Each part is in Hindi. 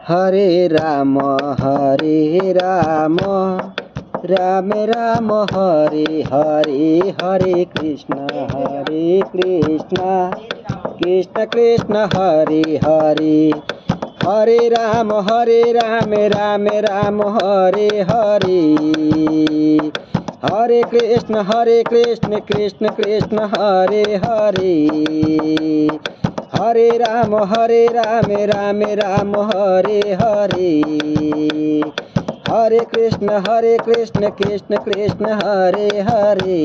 हरे राम राम राम हरे हरे, हरे कृष्ण कृष्ण कृष्ण हरे हरे, हरे राम राम राम हरे हरे, हरे कृष्ण कृष्ण कृष्ण हरे हरे, हरे राम राम हरे हरे, हरे कृष्ण कृष्ण कृष्ण हरे हरे।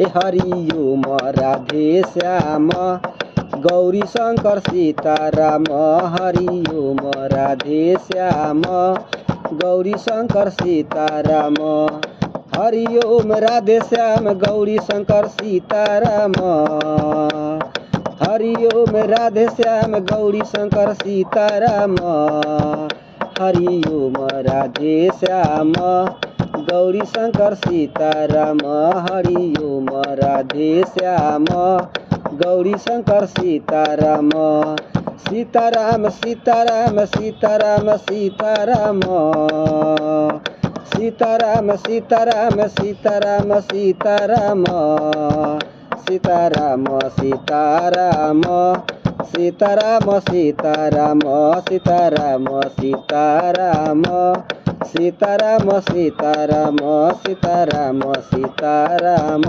ए हरि ओम राधे श्याम गौरी शंकर सीताराम, हरि ओम राधे श्याम गौरी शंकर सीताराम, हरि ओम राधे श्याम गौरी शंकर सीताराम, हरि ओम राधे श्याम गौरी शंकर सीताराम, हरि ओम राधे श्याम गौरी शंकर सीताराम, हरि ओम राधे श्याम गौरी शंकर सीताराम, सीताराम सीताराम सीताराम सीताराम, सीताराम सीताराम सीताराम सीताराम, सीताराम सीताराम सीताराम सीताराम, सीताराम सीताराम सीताराम सीताराम, सीताराम सीताराम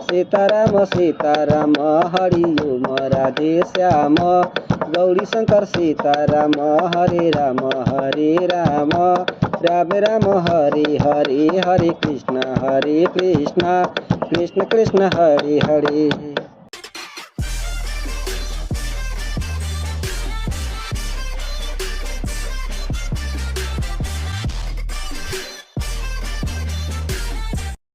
सीताराम सीताराम, हरि ओम राधे श्याम गौरी शंकर सीताराम, हरे राम राम राम हरे हरे, हरे कृष्ण कृष्ण कृष्ण हरे हरे।